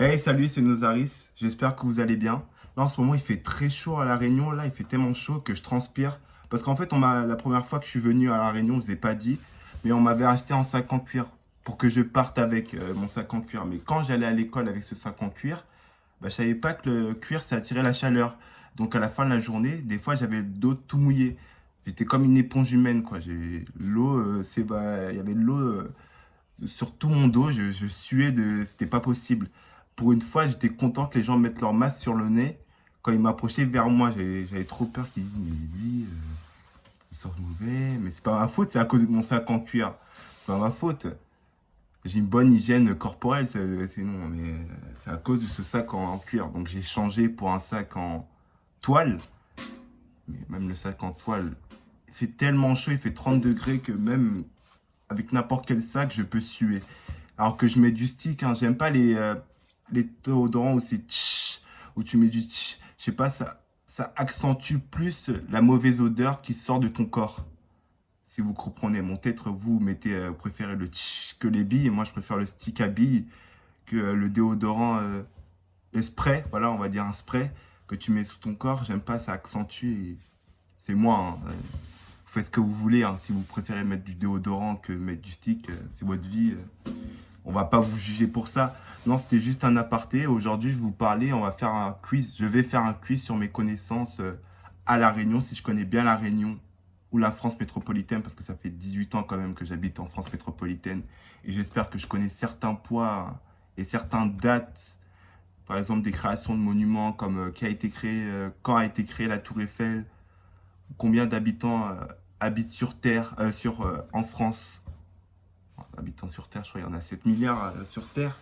Hey, salut, c'est Nozaris. J'espère que vous allez bien. Là, en ce moment, il fait très chaud à La Réunion. Là, il fait tellement chaud que je transpire. Parce qu'en fait, la première fois que je suis venu à La Réunion, je ne vous ai pas dit, mais on m'avait acheté un sac en cuir pour que je parte avec mon sac en cuir. Mais quand j'allais à l'école avec ce sac en cuir, bah, je savais pas que le cuir, ça attirait la chaleur. Donc, à la fin de la journée, des fois, j'avais le dos tout mouillé. J'étais comme une éponge humaine, quoi. L'eau, il y avait de l'eau sur tout mon dos, je suais c'était pas possible. Pour une fois, j'étais content que les gens mettent leur masque sur le nez. Quand ils m'approchaient vers moi, j'avais trop peur qu'ils disent, mais lui, il sort mauvais. Mais c'est pas ma faute, c'est à cause de mon sac en cuir. C'est pas ma faute. J'ai une bonne hygiène corporelle, sinon, mais c'est à cause de ce sac en cuir. Donc j'ai changé pour un sac en toile. Mais même le sac en toile, il fait tellement chaud, il fait 30 degrés que même avec n'importe quel sac, je peux suer. Alors que je mets du stick, hein. J'aime pas les déodorants où c'est tch, où tu mets du tch. Je sais pas, ça accentue plus la mauvaise odeur qui sort de ton corps. Si vous comprenez, mon peut-être vous mettez, vous préférez le tch que les billes. Et moi, je préfère le stick à billes que le déodorant, le spray. Voilà, on va dire un spray que tu mets sous ton corps. J'aime pas, ça accentue. C'est moi, hein. Vous faites ce que vous voulez, hein. Si vous préférez mettre du déodorant que mettre du stick, c'est votre vie. On va pas vous juger pour ça. Non, c'était juste un aparté. Aujourd'hui, je vais vous parler, on va faire un quiz. Je vais faire un quiz sur mes connaissances à La Réunion, si je connais bien La Réunion ou la France métropolitaine, parce que ça fait 18 ans quand même que j'habite en France métropolitaine. Et j'espère que je connais certains poids et certaines dates, par exemple des créations de monuments, comme qui a été créé, quand a été créée la Tour Eiffel, combien d'habitants habitent sur Terre, en France. Habitants sur Terre, je crois qu'il y en a 7 milliards sur Terre.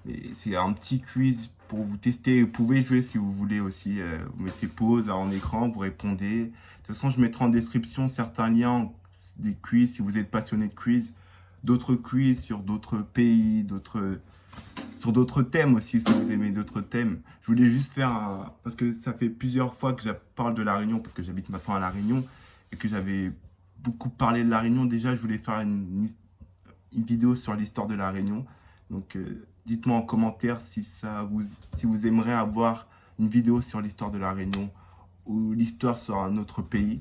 Et c'est un petit quiz pour vous tester. Vous pouvez jouer si vous voulez aussi. Vous mettez pause en écran, vous répondez. De toute façon, je mettrai en description certains liens des quiz si vous êtes passionné de quiz. D'autres quiz sur d'autres pays, sur d'autres thèmes aussi si vous aimez d'autres thèmes. Je voulais juste faire parce que ça fait plusieurs fois que je parle de La Réunion, parce que j'habite maintenant à La Réunion et que j'avais beaucoup parlé de La Réunion. Déjà, je voulais faire une vidéo sur l'histoire de La Réunion. Donc, dites-moi en commentaire si vous aimeriez avoir une vidéo sur l'histoire de La Réunion ou l'histoire sur un autre pays.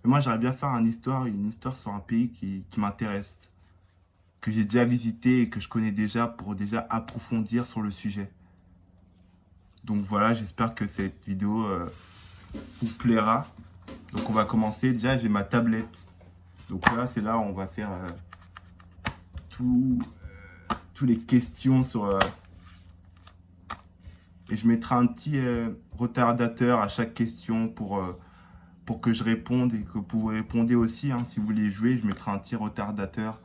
Et moi, j'aimerais bien faire une histoire sur un pays qui m'intéresse, que j'ai déjà visité et que je connais déjà pour déjà approfondir sur le sujet. Donc voilà, j'espère que cette vidéo vous plaira. Donc on va commencer. Déjà, j'ai ma tablette. Donc là, c'est là où on va faire tous les questions sur... et je mettrai un petit retardateur à chaque question pour que je réponde et que vous répondez aussi. Hein, si vous voulez jouer, je mettrai un petit retardateur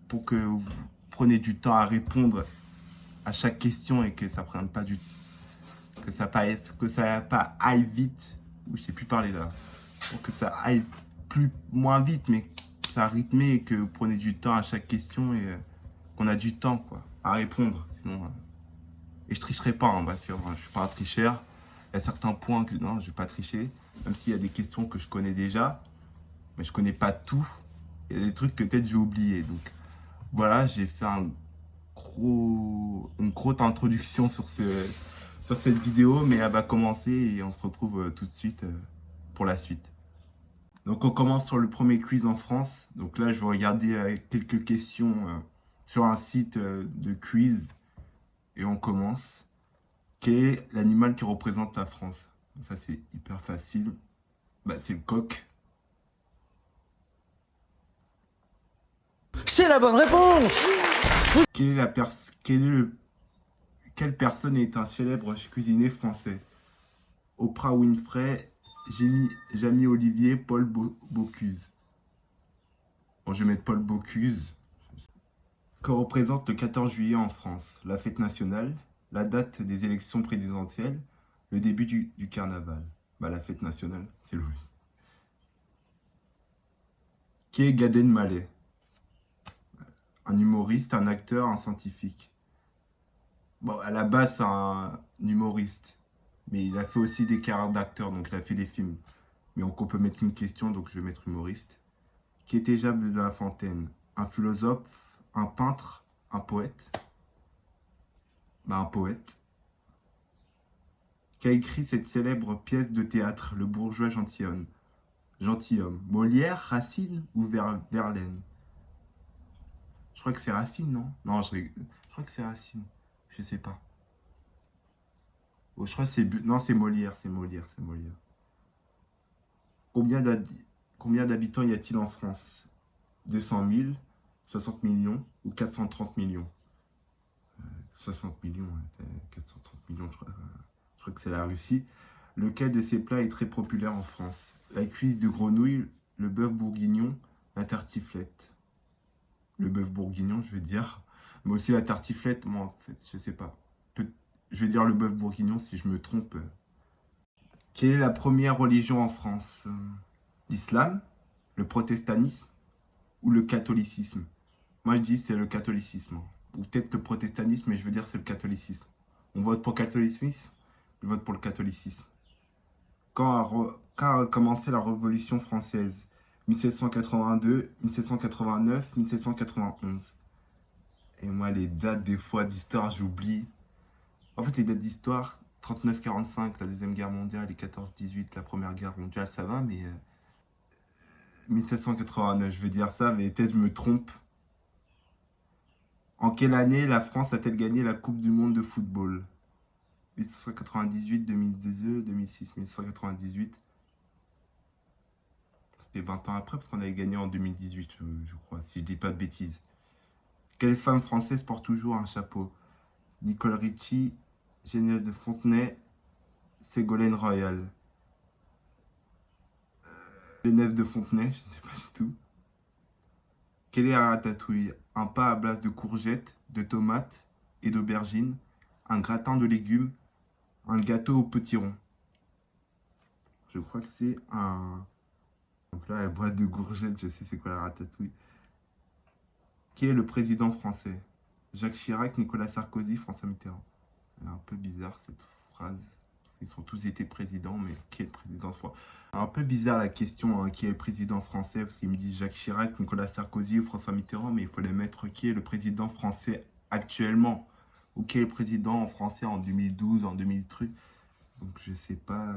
pour que vous preniez du temps à répondre à chaque question et que ça prenne pas que ça pas aille vite. Ou je sais plus parler là. Pour que ça aille moins vite, mais ça rythmé et que vous prenez du temps à chaque question et qu'on a du temps quoi à répondre. Sinon, et je tricherai pas, hein, bien sûr. Hein, je suis pas un tricheur. Il y a certains points que non, je vais pas tricher. Même s'il y a des questions que je connais déjà, mais je connais pas tout. Il y a des trucs que peut-être j'ai oublié. Donc voilà, j'ai fait une grosse introduction sur cette vidéo, mais elle va commencer et on se retrouve tout de suite pour la suite. Donc on commence sur le premier quiz en France. Donc là, je vais regarder quelques questions sur un site de quiz et on commence. Quel est l'animal qui représente la France? Ça, c'est hyper facile. Bah, c'est le coq. C'est la bonne réponse! Quelle personne est un célèbre cuisinier français? Oprah Winfrey, Jamie Olivier, Paul Bocuse. Bon, je vais mettre Paul Bocuse. Que représente le 14 juillet en France? La fête nationale, la date des élections présidentielles, le début du carnaval. Bah, la fête nationale, c'est Louis. Qui est Gad Elmaleh? Un humoriste, un acteur, un scientifique. Bon, à la base, c'est un humoriste. Mais il a fait aussi des carrières d'acteur, donc il a fait des films. Mais on peut mettre une question, donc je vais mettre humoriste. Qui était Jacques de La Fontaine? Un philosophe, un peintre, Un poète. Bah, un poète. Qui a écrit cette célèbre pièce de théâtre, Le bourgeois gentilhomme. Gentilhomme. Molière, Racine ou Verlaine? Je crois que c'est Racine, non? Non, je crois que c'est Racine. Je sais pas. Oh, je crois que c'est... Non, c'est Molière, c'est Molière, c'est Molière. Combien d'habitants y a-t-il en France? 200 000, 60 millions ou 430 millions? 60 millions, 430 millions, je crois que c'est la Russie. Lequel de ces plats est très populaire en France? La cuisse de grenouille, le bœuf bourguignon, la tartiflette. Le bœuf bourguignon, je veux dire. Mais aussi la tartiflette, moi, en fait, je sais pas. Je vais dire le bœuf bourguignon si je me trompe. Quelle est la première religion en France? L'islam, le protestantisme ou le catholicisme? Moi, je dis c'est le catholicisme. Ou peut-être le protestantisme, mais je veux dire c'est le catholicisme. On vote pour le catholicisme, je vote pour le catholicisme. Quand a commencé la Révolution française? 1782, 1789, 1791. Et moi, les dates des fois d'histoire, j'oublie. En fait, les dates d'histoire, 39-45, la Deuxième Guerre mondiale, et 14-18, la Première Guerre mondiale, ça va, mais 1789, je vais dire ça, mais peut-être je me trompe. En quelle année la France a-t-elle gagné la Coupe du Monde de football? 1998, 2002, 2006, 1998. C'était 20 ans après, parce qu'on avait gagné en 2018, je crois, si je dis pas de bêtises. Quelle femme française porte toujours un chapeau? Nicole Richie, Geneviève de Fontenay, Ségolène Royal. Geneviève de Fontenay, je ne sais pas du tout. Quel est la ratatouille? Un plat à base de courgettes, de tomates et d'aubergines, un gratin de légumes, un gâteau au potiron. Je crois que c'est un plat à base de courgettes, je sais c'est quoi la ratatouille. Qui est le président français? Jacques Chirac, Nicolas Sarkozy, François Mitterrand. Elle est un peu bizarre cette phrase. Ils ont tous été présidents, mais qui est le président français? Un peu bizarre la question, hein, qui est le président français, parce qu'ils me disent Jacques Chirac, Nicolas Sarkozy ou François Mitterrand, mais il faut les mettre qui est le président français actuellement, ou qui est le président français en 2012, en 2003. Donc je sais pas.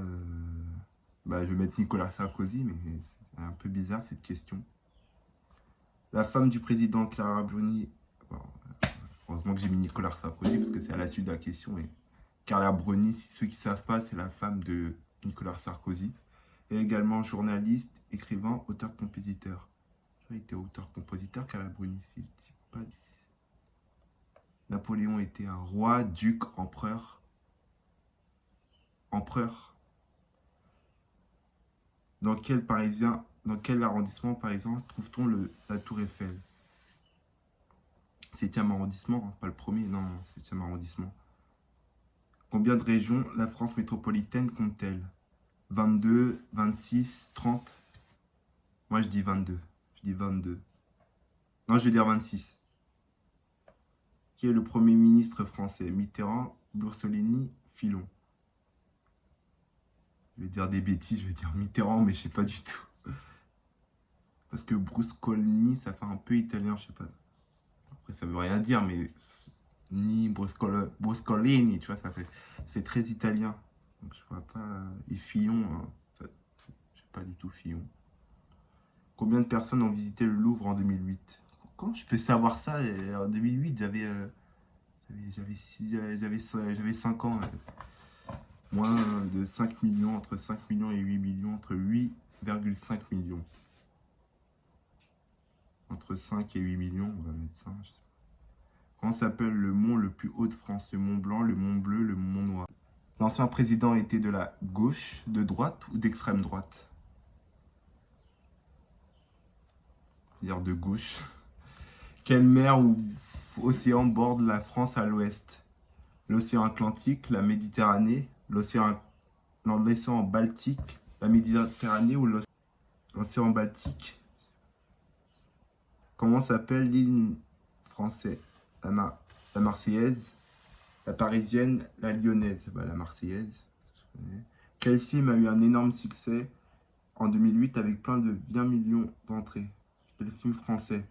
Bah, je vais mettre Nicolas Sarkozy, mais c'est un peu bizarre cette question. La femme du président Clara Bruni. Bon, heureusement que j'ai mis Nicolas Sarkozy, parce que c'est à la suite de la question. Et Carla Bruni, ceux qui ne savent pas, c'est la femme de Nicolas Sarkozy. Et également journaliste, écrivain, auteur-compositeur. Il était auteur-compositeur, Carla Bruni, si je dis pas. Napoléon était un roi, duc, empereur. Empereur. Dans quel arrondissement, par exemple, trouve-t-on la Tour Eiffel? 7e arrondissement, hein, pas le premier, non, 7e arrondissement. Combien de régions la France métropolitaine compte-t-elle? 22, 26, 30? Moi, je dis 22. Je dis 22. Non, je vais dire 26. Qui est le Premier ministre français? Mitterrand, Mussolini, Fillon. Je vais dire des bêtises, je vais dire Mitterrand, mais je sais pas du tout. Parce que Bruscolini, ça fait un peu italien, je sais pas. Après, ça veut rien dire, mais ni Bruscolini, tu vois, ça fait très italien. Donc, je vois pas. Et Fillon, hein, je sais pas du tout Fillon. Combien de personnes ont visité le Louvre en 2008? Comment je peux savoir ça? En 2008, j'avais 5 ans. Moins de 5 millions, entre 5 millions et 8 millions, entre 8,5 millions. Entre 5 et 8 millions, on va mettre ça. Comment s'appelle le mont le plus haut de France? Le Mont Blanc, le Mont Bleu, le Mont Noir. L'ancien président était de la gauche, de droite ou d'extrême droite? Dire de gauche. Quelle mer ou océan borde la France à l'ouest? L'océan Atlantique, la Méditerranée, l'océan Baltique, la Méditerranée ou l'océan Baltique? Comment s'appelle l'île française? La Marseillaise, la Parisienne, la Lyonnaise. Bah, la Marseillaise, je connais. Quel film a eu un énorme succès en 2008 avec plein de 20 millions d'entrées? Quel film français?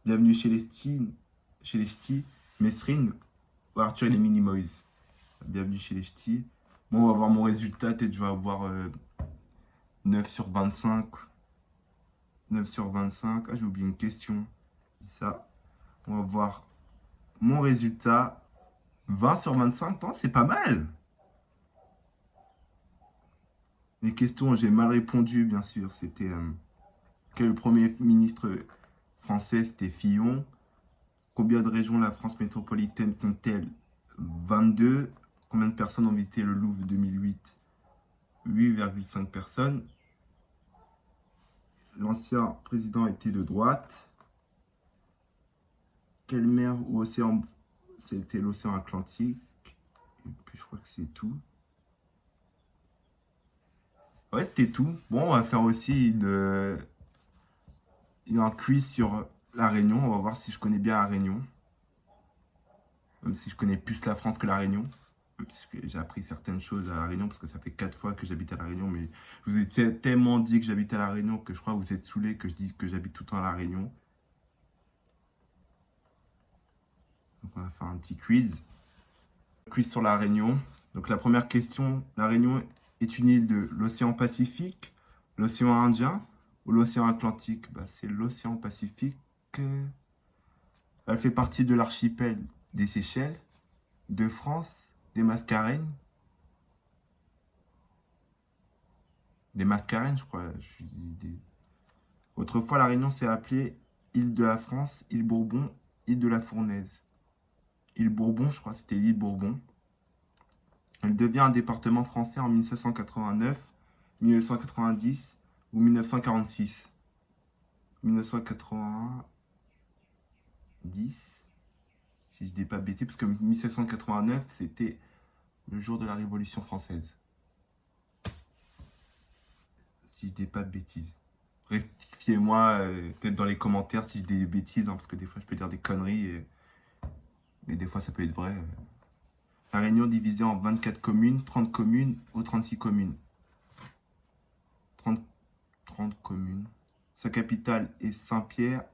Bienvenue chez les Stines, chez les ch'tis, Mesrine ou Arthur et les Minimoys. Bienvenue chez les ch'tis. Bon, on va voir mon résultat. Peut-être je vais avoir 9 sur 25. 9 sur 25. Ah, j'ai oublié une question. Ça. On va voir mon résultat. 20 sur 25. C'est pas mal. Les questions, j'ai mal répondu, bien sûr. C'était quel est le premier ministre français? C'était Fillon. Combien de régions la France métropolitaine compte-t-elle? 22. Combien de personnes ont visité le Louvre 2008? 8,5 personnes. L'ancien président était de droite. Quelle mer ou océan? C'était l'océan Atlantique. Et puis je crois que c'est tout. Ouais, c'était tout. Bon, on va faire aussi un quiz sur la Réunion. On va voir si je connais bien la Réunion. Même si je connais plus la France que la Réunion. Parce que j'ai appris certaines choses à la Réunion, parce que ça fait 4 fois que j'habite à la Réunion. Mais je vous ai tellement dit que j'habite à la Réunion que je crois que vous êtes saoulés que je dise que j'habite tout le temps à la Réunion. Donc on va faire un petit quiz. Quiz sur la Réunion. Donc la première question, la Réunion est une île de l'océan Pacifique, l'océan Indien ou l'océan Atlantique? C'est l'océan Pacifique. Elle fait partie de l'archipel des Seychelles, de France, des Mascareignes. Des Mascareignes, je crois. Autrefois, la Réunion s'est appelée île de la France, île Bourbon, île de la Fournaise. Île Bourbon, je crois, c'était l'île Bourbon. Elle devient un département français en 1789, 1990 ou 1946. 1990, si je dis pas de bêtises, parce que 1789, c'était le jour de la Révolution française. Si je dis pas de bêtises. Rectifiez-moi peut-être dans les commentaires si je dis des bêtises, parce que des fois je peux dire des conneries, mais des fois ça peut être vrai. La Réunion divisée en 24 communes, 30 communes ou 36 communes. 30 communes. Sa capitale est Saint-Pierre,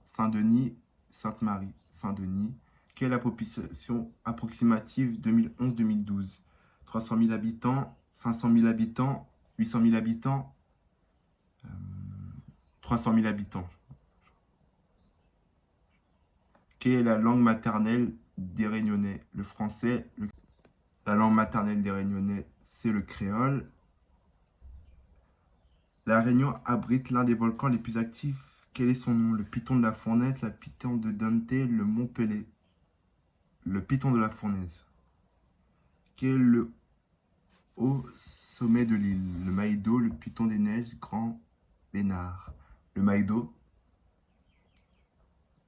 Saint-Denis, Sainte-Marie, Saint-Denis. Quelle est la population approximative 2011-2012? 300 000 habitants, 500 000 habitants, 800 000 habitants, 300 000 habitants. Quelle est la langue maternelle des Réunionnais? Le français. La langue maternelle des Réunionnais, c'est le créole. La Réunion abrite l'un des volcans les plus actifs. Quel est son nom? Le Piton de la Fournaise, la Piton de Dante, le Mont Pelé. Le Piton de la Fournaise. Quel est le haut sommet de l'île? Le Maïdo, le Piton des Neiges, Grand Bénard. Le Maïdo,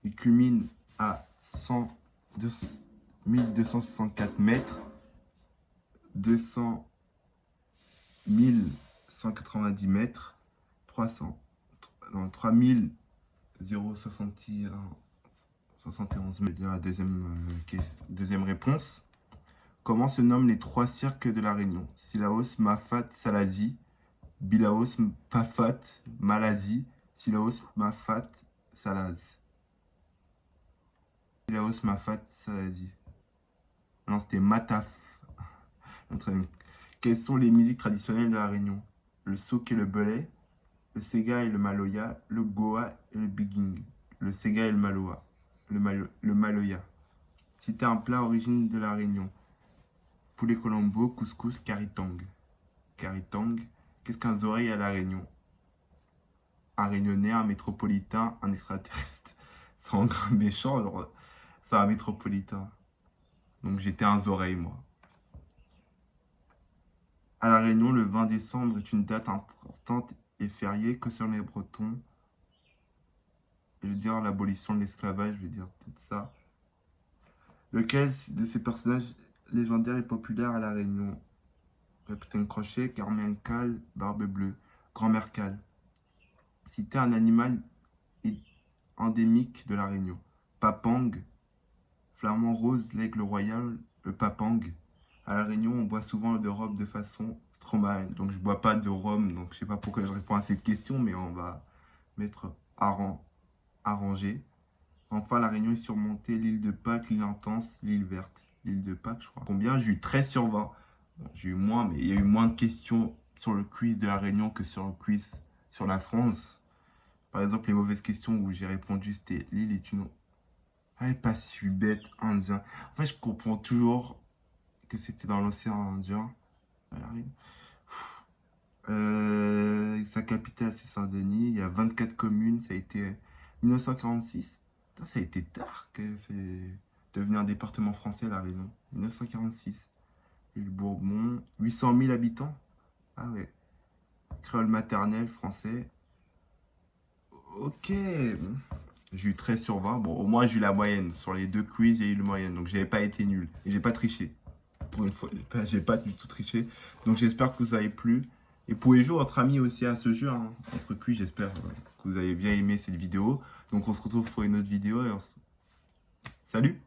il culmine à 1264 mètres, 190 mètres, 3071 mètres. La deuxième réponse. Comment se nomment les 3 cirques de la Réunion? Silaos, Mafat, Salazie. Bilaos, Pafat, Malazie. Silaos, Mafat, Salaz. Silaos, Mafat, Salazie. Non, c'était Mataf. Quelles sont les musiques traditionnelles de la Réunion? Le souk et le belay, le sega et le maloya, le goa et le biguing. Le sega et le maloa. Le maloya. Citer un plat origine de la Réunion. Poulet colombo, couscous, karitang. Karitang. Qu'est-ce qu'un oreille à la Réunion? Un réunionnais, un métropolitain, un extraterrestre. C'est en grand méchant, genre, c'est un métropolitain. Donc j'étais un oreille, moi. À la Réunion, le 20 décembre est une date importante et fériée que sur les Bretons. Je veux dire l'abolition de l'esclavage, je veux dire tout ça. Lequel de ces personnages légendaires est populaire à la Réunion? Capitaine Crochet, Carmen Cal, Barbe Bleue, Grand-mère Cal. Citer un animal endémique de la Réunion. Papang, flamand rose, l'aigle royal, le papang. À la Réunion, on boit souvent de rhum de façon Stromae. Donc je bois pas de rhum, donc je sais pas pourquoi je réponds à cette question, mais on va mettre arrangé. Enfin, la Réunion est surmontée. L'île de Pâques, l'île intense, l'île verte. L'île de Pâques, je crois. Combien? J'ai eu 13 sur 20. Bon, j'ai eu moins, mais il y a eu moins de questions sur le quiz de la Réunion que sur le quiz sur la France. Par exemple, les mauvaises questions où j'ai répondu, c'était l'île est une... Ah, pas si je suis bête, Indien. En fait, je comprends toujours que c'était dans l'océan Indien. La Réunion. Sa capitale, c'est Saint-Denis. Il y a 24 communes. Ça a été 1946. Putain, ça a été tard que c'est devenu un département français, La Réunion. 1946. L'île Bourbon. 800 000 habitants. Ah ouais. Créole maternel, français. Ok. J'ai eu 13 sur 20. Bon, au moins, j'ai eu la moyenne. Sur les deux quiz, j'ai eu la moyenne. Donc, j'avais pas été nul. Et j'ai pas triché. Pour une fois, j'ai pas du tout triché. Donc, j'espère que vous avez plu. Et vous pouvez jouer entre amis aussi à ce jeu, hein. Entre quiz, j'espère que vous avez bien aimé cette vidéo. Donc, on se retrouve pour une autre vidéo. Salut!